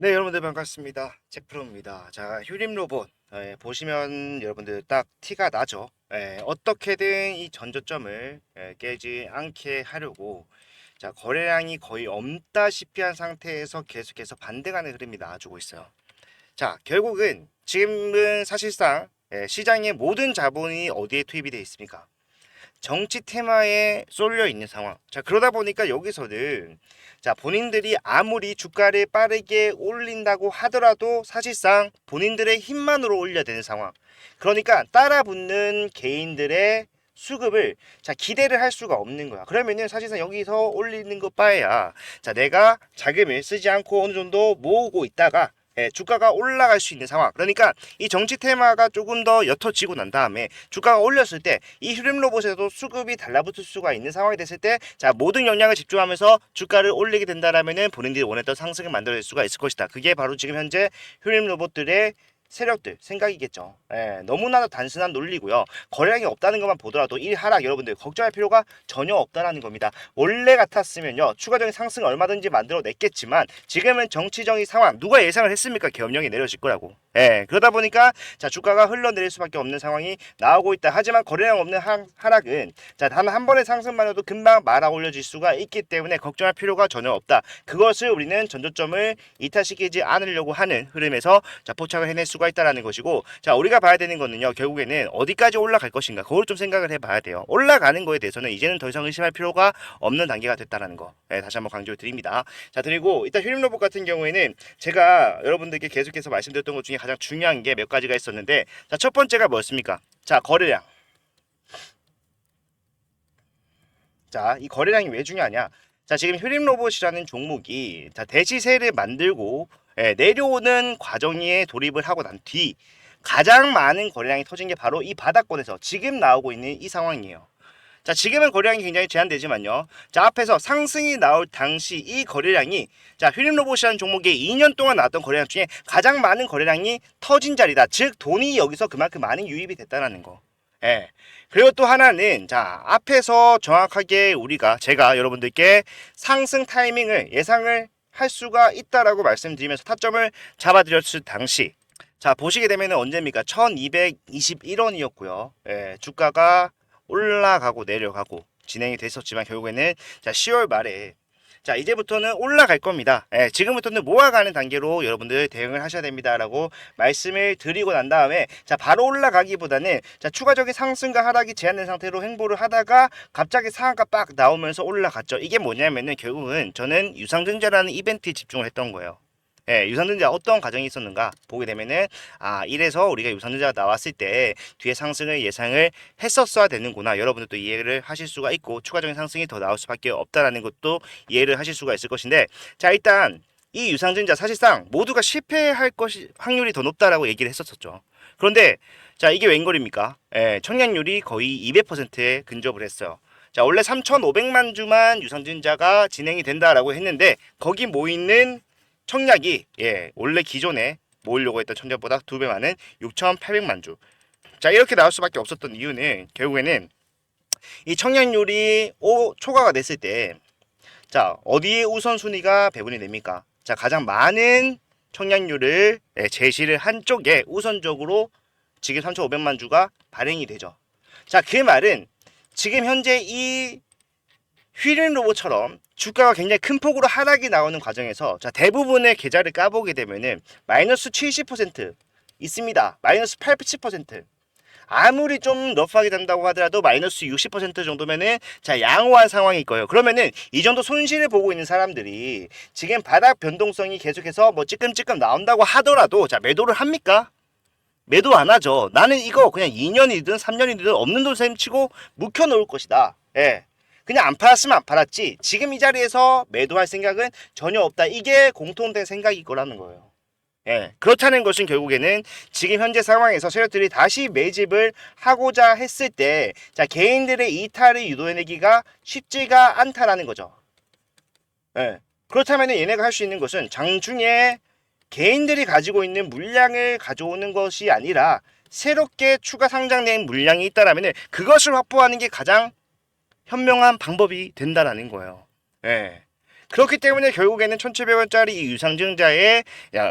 네, 여러분들 반갑습니다. 잭프로입니다. 자, 휴림 로봇 보시면 여러분들 딱 티가 나죠. 어떻게든 이 전저점을 깨지 않게 하려고 자, 거래량이 거의 없다시피 한 상태에서 계속해서 반등하는 흐름이 나와주고 있어요. 자, 결국은 지금은 사실상 시장의 모든 자본이 어디에 투입이 되어 있습니까? 정치 테마에 쏠려 있는 상황. 자, 그러다 보니까 여기서는 자, 본인들이 아무리 주가를 빠르게 올린다고 하더라도 사실상 본인들의 힘만으로 올려야 되는 상황. 그러니까 따라 붙는 개인들의 수급을 자 기대를 할 수가 없는 거야. 그러면은 사실상 여기서 올리는 것 바에야 자 내가 자금을 쓰지 않고 어느 정도 모으고 있다가 주가가 올라갈 수 있는 상황. 그러니까 이 정치 테마가 조금 더 옅어지고 난 다음에 주가가 올렸을 때 이 휴림 로봇에도 수급이 달라붙을 수가 있는 상황이 됐을 때 자 모든 역량을 집중하면서 주가를 올리게 된다라면은 본인들이 원했던 상승을 만들어낼 수가 있을 것이다. 그게 바로 지금 현재 휴림 로봇들의 세력들 생각이겠죠. 너무나도 단순한 논리고요. 거래량이 없다는 것만 보더라도 이 하락 여러분들 걱정할 필요가 전혀 없다라는 겁니다. 원래 같았으면요 추가적인 상승 얼마든지 만들어냈겠지만 지금은 정치적인 상황 누가 예상을 했습니까? 계엄령이 내려질 거라고. 그러다 보니까 자 주가가 흘러내릴 수밖에 없는 상황이 나오고 있다. 하지만 거래량 없는 하락은 자 단 한 번의 상승만 해도 금방 말아 올려질 수가 있기 때문에 걱정할 필요가 전혀 없다. 그것을 우리는 전저점을 이탈시키지 않으려고 하는 흐름에서 자 포착을 해낼 수가 있다라는 것이고 자 우리가 봐야 되는 거는요 결국에는 어디까지 올라갈 것인가 그걸 좀 생각을 해봐야 돼요. 올라가는 거에 대해서는 이제는 더 이상 의심할 필요가 없는 단계가 됐다라는 거 다시 한번 강조를 드립니다. 자 그리고 일단 휴림 로봇 같은 경우에는 제가 여러분들께 계속해서 말씀드렸던 것 중에 가장 중요한 게 몇 가지가 있었는데 자 첫 번째가 뭐였습니까? 자 거래량. 자 이 거래량이 왜 중요하냐? 자 지금 휴림 로봇이라는 종목이 자 대시세를 만들고 내려오는 과정에 돌입을 하고 난 뒤 가장 많은 거래량이 터진 게 바로 이 바닥권에서 지금 나오고 있는 이 상황이에요. 자 지금은 거래량이 굉장히 제한되지만요. 자 앞에서 상승이 나올 당시 이 거래량이 자 휴림 로봇이라는 종목이 2년 동안 나왔던 거래량 중에 가장 많은 거래량이 터진 자리다. 즉 돈이 여기서 그만큼 많은 유입이 됐다는 거. 예. 그리고 또 하나는 자 앞에서 정확하게 제가 여러분들께 상승 타이밍을 예상을 할 수가 있다라고 말씀드리면서 타점을 잡아드렸을 당시 자 보시게 되면 언제입니까? 1221원이었고요. 주가가 올라가고 내려가고 진행이 됐었지만 결국에는 자 10월 말에 자 이제부터는 올라갈 겁니다. 지금부터는 모아가는 단계로 여러분들 대응을 하셔야 됩니다라고 말씀을 드리고 난 다음에 자 바로 올라가기보다는 자 추가적인 상승과 하락이 제한된 상태로 행보를 하다가 갑자기 상한가 빡 나오면서 올라갔죠. 이게 뭐냐면은 결국은 저는 유상증자라는 이벤트에 집중을 했던 거예요. 유상증자 어떤 과정이 있었는가 보게 되면은 이래서 우리가 유상증자가 나왔을 때 뒤에 상승을 예상을 했었어야 되는구나. 여러분들도 이해를 하실 수가 있고 추가적인 상승이 더 나올 수밖에 없다라는 것도 이해를 하실 수가 있을 것인데 자 일단 이 유상증자 사실상 모두가 실패할 것이 확률이 더 높다라고 얘기를 했었죠. 그런데 자 이게 웬걸입니까? 청약률이 거의 200%에 근접을 했어요. 자 원래 3,500만 주만 유상증자가 진행이 된다라고 했는데 거기 모이는 청약이 원래 기존에 모으려고 했던 청약보다 2배 많은 6,800만 주. 자 이렇게 나올 수밖에 없었던 이유는 결국에는 이 청약률이 초과가 됐을 때 자 어디에 우선순위가 배분이 됩니까? 자 가장 많은 청약률을 제시를 한 쪽에 우선적으로 지금 3,500만 주가 발행이 되죠. 자 그 말은 지금 현재 이 휘린 로봇처럼 주가가 굉장히 큰 폭으로 하락이 나오는 과정에서 자 대부분의 계좌를 까보게 되면은 마이너스 70% 있습니다. 마이너스 80%. 아무리 좀 러프하게 된다고 하더라도 마이너스 60% 정도면은 자 양호한 상황일 거예요. 그러면은 이 정도 손실을 보고 있는 사람들이 지금 바닥 변동성이 계속해서 뭐 찌끔찌끔 나온다고 하더라도 자 매도를 합니까? 매도 안 하죠. 나는 이거 그냥 2년이든 3년이든 없는 돈 셈 치고 묵혀놓을 것이다. 그냥 안 팔았으면 안 팔았지 지금 이 자리에서 매도할 생각은 전혀 없다. 이게 공통된 생각일 거라는 거예요. 그렇다는 것은 결국에는 지금 현재 상황에서 세력들이 다시 매집을 하고자 했을 때 자 개인들의 이탈을 유도해내기가 쉽지가 않다라는 거죠. 그렇다면 얘네가 할 수 있는 것은 장중에 개인들이 가지고 있는 물량을 가져오는 것이 아니라 새롭게 추가 상장된 물량이 있다라면 그것을 확보하는 게 가장 현명한 방법이 된다라는 거예요. 그렇기 때문에 결국에는 1,700원짜리 이 유상증자에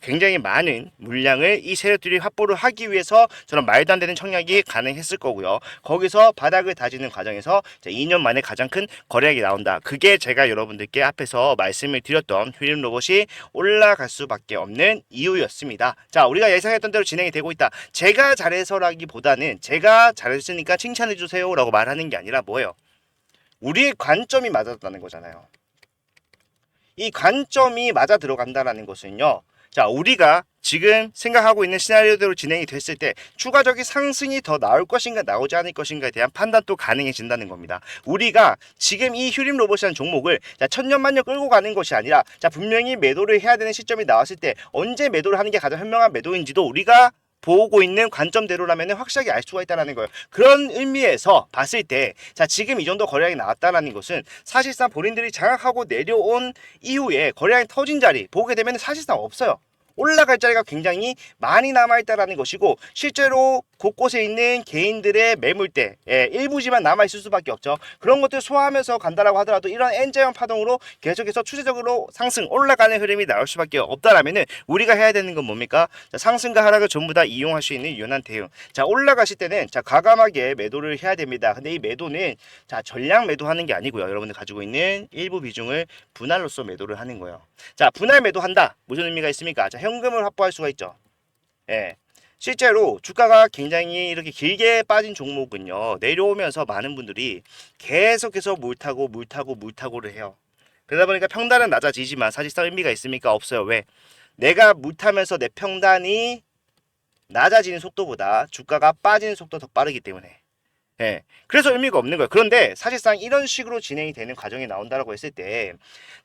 굉장히 많은 물량을 이 세력들이 확보를 하기 위해서 저런 말도 안 되는 청약이 가능했을 거고요. 거기서 바닥을 다지는 과정에서 2년 만에 가장 큰 거래액이 나온다. 그게 제가 여러분들께 앞에서 말씀을 드렸던 휴림 로봇이 올라갈 수밖에 없는 이유였습니다. 자, 우리가 예상했던 대로 진행이 되고 있다. 제가 잘해서라기보다는 제가 잘했으니까 칭찬해 주세요 라고 말하는 게 아니라 뭐예요? 우리의 관점이 맞았다는 거잖아요. 이 관점이 맞아 들어간다라는 것은요. 자, 우리가 지금 생각하고 있는 시나리오대로 진행이 됐을 때 추가적인 상승이 더 나올 것인가 나오지 않을 것인가에 대한 판단도 가능해진다는 겁니다. 우리가 지금 이 휴림 로봇이라는 종목을 천년만년 끌고 가는 것이 아니라 분명히 매도를 해야 되는 시점이 나왔을 때 언제 매도를 하는 게 가장 현명한 매도인지도 우리가 보고 있는 관점대로라면 확실하게 알 수가 있다는 거예요. 그런 의미에서 봤을 때 지금 이 정도 거래량이 나왔다는 것은 사실상 본인들이 장악하고 내려온 이후에 거래량이 터진 자리 보게 되면 사실상 없어요. 올라갈 자리가 굉장히 많이 남아있다는 것이고 실제로 곳곳에 있는 개인들의 매물대 일부지만 남아있을 수밖에 없죠. 그런 것들 소화하면서 간다라고 하더라도 이런 N자형 파동으로 계속해서 추세적으로 상승 올라가는 흐름이 나올 수밖에 없다라면은 우리가 해야 되는 건 뭡니까? 상승과 하락을 전부 다 이용할 수 있는 유연한 대응. 올라가실 때는 과감하게 매도를 해야 됩니다. 근데 이 매도는 전량 매도하는 게 아니고요. 여러분들 가지고 있는 일부 비중을 분할로서 매도를 하는 거예요. 분할 매도한다. 무슨 의미가 있습니까? 현금을 확보할 수가 있죠. 예. 실제로 주가가 굉장히 이렇게 길게 빠진 종목은요. 내려오면서 많은 분들이 계속해서 물타고를 해요. 그러다 보니까 평단은 낮아지지만 사실상 의미가 있습니까? 없어요. 왜? 내가 물타면서 내 평단이 낮아지는 속도보다 주가가 빠지는 속도가 더 빠르기 때문에. 예. 그래서 의미가 없는 거예요. 그런데 사실상 이런 식으로 진행이 되는 과정이 나온다라고 했을 때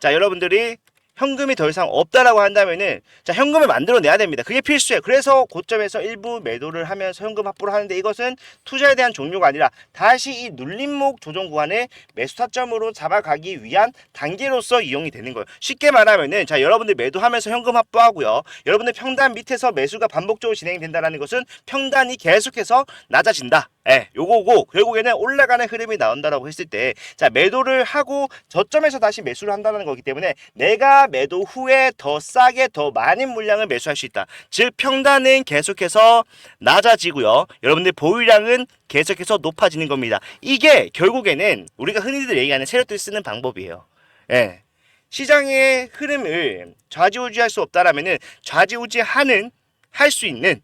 여러분들이 현금이 더 이상 없다라고 한다면은 현금을 만들어내야 됩니다. 그게 필수예요. 그래서 고점에서 일부 매도를 하면서 현금 확보를 하는데 이것은 투자에 대한 종료가 아니라 다시 이 눌림목 조정 구간을 매수 타점으로 잡아가기 위한 단계로서 이용이 되는 거예요. 쉽게 말하면은 여러분들 매도하면서 현금 확보하고요. 여러분들 평단 밑에서 매수가 반복적으로 진행이 된다는 것은 평단이 계속해서 낮아진다. 요거고 결국에는 올라가는 흐름이 나온다라고 했을 때 매도를 하고 저점에서 다시 매수를 한다는 거기 때문에 내가 매도 후에 더 싸게 더 많은 물량을 매수할 수 있다. 즉 평단은 계속해서 낮아지고요. 여러분들 보유량은 계속해서 높아지는 겁니다. 이게 결국에는 우리가 흔히들 얘기하는 세력들이 쓰는 방법이에요. 시장의 흐름을 좌지우지할 수 없다라면은 좌지우지하는 할 수 있는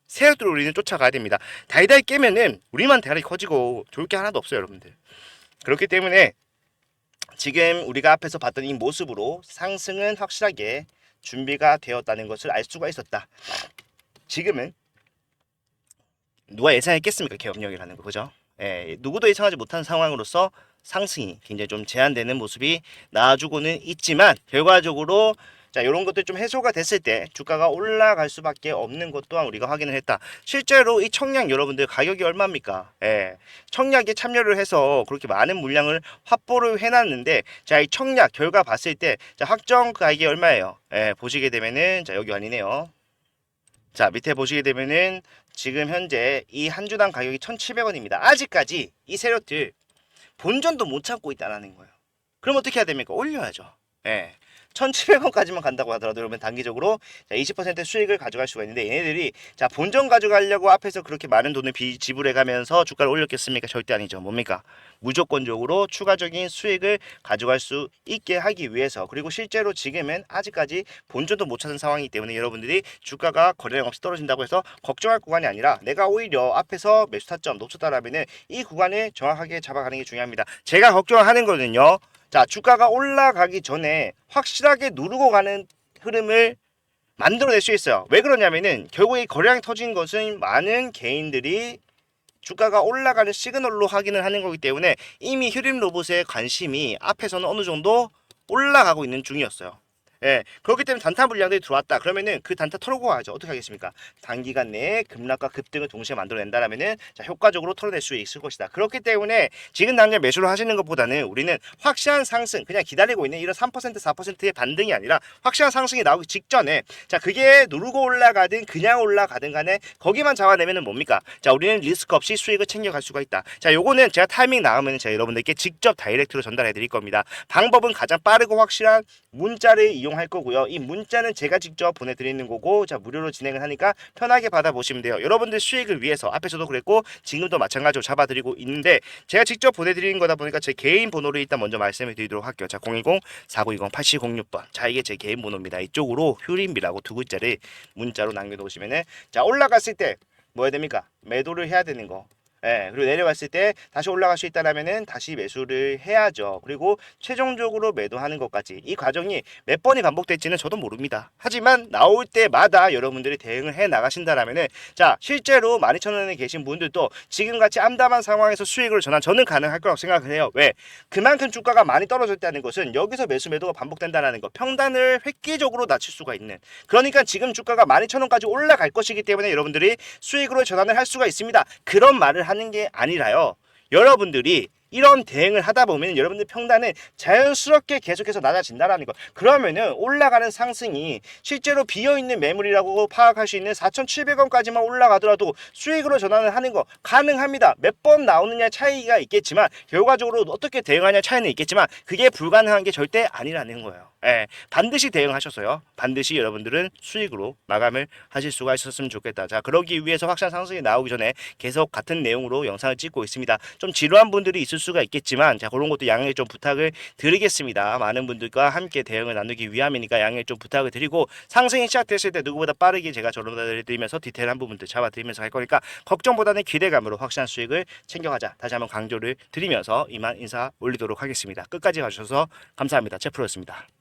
세력들을 우리는 쫓아가야 됩니다. 다이다이 깨면은 우리만 대가리 커지고 좋을 게 하나도 없어요, 여러분들. 그렇기 때문에 지금 우리가 앞에서 봤던 이 모습으로 상승은 확실하게 준비가 되었다는 것을 알 수가 있었다. 지금은 누가 예상했겠습니까? 개업력이라는 거, 그죠? 누구도 예상하지 못한 상황으로서 상승이 굉장히 좀 제한되는 모습이 나와주고는 있지만 결과적으로 이런 것들 좀 해소가 됐을 때 주가가 올라갈 수밖에 없는 것 또한 우리가 확인을 했다. 실제로 이 청약 여러분들 가격이 얼마입니까? 청약에 참여를 해서 그렇게 많은 물량을 확보를 해놨는데 이 청약 결과 봤을 때 확정 가격이 얼마예요? 보시게 되면은 여기 아니네요. 밑에 보시게 되면은 지금 현재 이 한 주당 가격이 1,700원입니다. 아직까지 이 세력들 본전도 못 찾고 있다는 거예요. 그럼 어떻게 해야 됩니까? 올려야죠. 1,700원까지만 간다고 하더라도 여러분 단기적으로 20% 수익을 가져갈 수가 있는데 얘네들이 본전 가져가려고 앞에서 그렇게 많은 돈을 지불해 가면서 주가를 올렸겠습니까? 절대 아니죠. 뭡니까? 무조건적으로 추가적인 수익을 가져갈 수 있게 하기 위해서 그리고 실제로 지금은 아직까지 본전도 못 찾은 상황이기 때문에 여러분들이 주가가 거래량 없이 떨어진다고 해서 걱정할 구간이 아니라 내가 오히려 앞에서 매수 타점 놓쳤다라면은 이 구간을 정확하게 잡아가는 게 중요합니다. 제가 걱정하는 거는요. 주가가 올라가기 전에 확실하게 누르고 가는 흐름을 만들어낼 수 있어요. 왜 그러냐면은 결국에 거래량이 터진 것은 많은 개인들이 주가가 올라가는 시그널로 확인을 하는 거기 때문에 이미 휴림 로봇의 관심이 앞에서는 어느 정도 올라가고 있는 중이었어요. 예, 그렇기 때문에 단타 물량들이 들어왔다. 그러면은 그 단타 털고 가죠. 어떻게 하겠습니까? 단기간 내에 급락과 급등을 동시에 만들어낸다라면은 자, 효과적으로 털어낼 수 있을 것이다. 그렇기 때문에 지금 당장 매수를 하시는 것보다는 우리는 확실한 상승, 그냥 기다리고 있는 이런 3% 4%의 반등이 아니라 확실한 상승이 나오기 직전에 자, 그게 누르고 올라가든 그냥 올라가든 간에 거기만 잡아내면은 뭡니까? 자, 우리는 리스크 없이 수익을 챙겨갈 수가 있다. 자, 요거는 제가 타이밍 나오면 제가 여러분들께 직접 다이렉트로 전달해 드릴 겁니다. 방법은 가장 빠르고 확실한 문자를 이용할 거고요. 이 문자는 제가 직접 보내드리는 거고, 자, 무료로 진행을 하니까 편하게 받아보시면 돼요. 여러분들 수익을 위해서 앞에서도 그랬고 지금도 마찬가지로 잡아드리고 있는데 제가 직접 보내드리는 거다 보니까 제 개인 번호를 일단 먼저 말씀을 드리도록 할게요. 자, 010-4920-8706번. 자, 이게 제 개인 번호입니다. 이쪽으로 휴림비라고 두 글자를 문자로 남겨놓으시면은 자, 올라갔을 때 뭐 해야 됩니까? 매도를 해야 되는 거. 예, 그리고 내려갔을 때 다시 올라갈 수 있다라면은 다시 매수를 해야죠. 그리고 최종적으로 매도하는 것까지 이 과정이 몇 번이 반복될지는 저도 모릅니다. 하지만 나올 때마다 여러분들이 대응을 해 나가신다라면은 자, 실제로 12,000원에 계신 분들도 지금같이 암담한 상황에서 수익을 전환 저는 가능할 거라고 생각을 해요. 왜? 그만큼 주가가 많이 떨어졌다는 것은 여기서 매수 매도가 반복된다는 거, 평단을 획기적으로 낮출 수가 있는, 그러니까 지금 주가가 12,000원까지 올라갈 것이기 때문에 여러분들이 수익으로 전환을 할 수가 있습니다. 그런 말을 하는 게 아니라요. 여러분들이 이런 대응을 하다 보면 여러분들 평단은 자연스럽게 계속해서 낮아진다라는 거. 그러면은 올라가는 상승이 실제로 비어있는 매물이라고 파악할 수 있는 4,700원까지만 올라가더라도 수익으로 전환을 하는 거 가능합니다. 몇 번 나오느냐 차이가 있겠지만 결과적으로 어떻게 대응하냐 차이는 있겠지만 그게 불가능한 게 절대 아니라는 거예요. 예, 반드시 대응하셨어요. 반드시 여러분들은 수익으로 마감을 하실 수가 있었으면 좋겠다. 자, 그러기 위해서 확실한 상승이 나오기 전에 계속 같은 내용으로 영상을 찍고 있습니다. 좀 지루한 분들이 있을 수가 있겠지만 자, 그런 것도 양해 좀 부탁을 드리겠습니다. 많은 분들과 함께 대응을 나누기 위함이니까 양해 좀 부탁을 드리고 상승이 시작됐을 때 누구보다 빠르게 제가 전달해드리면서 디테일한 부분들 잡아드리면서 할 거니까 걱정보다는 기대감으로 확실한 수익을 챙겨가자. 다시 한번 강조를 드리면서 이만 인사 올리도록 하겠습니다. 끝까지 봐주셔서 감사합니다. 제프로였습니다.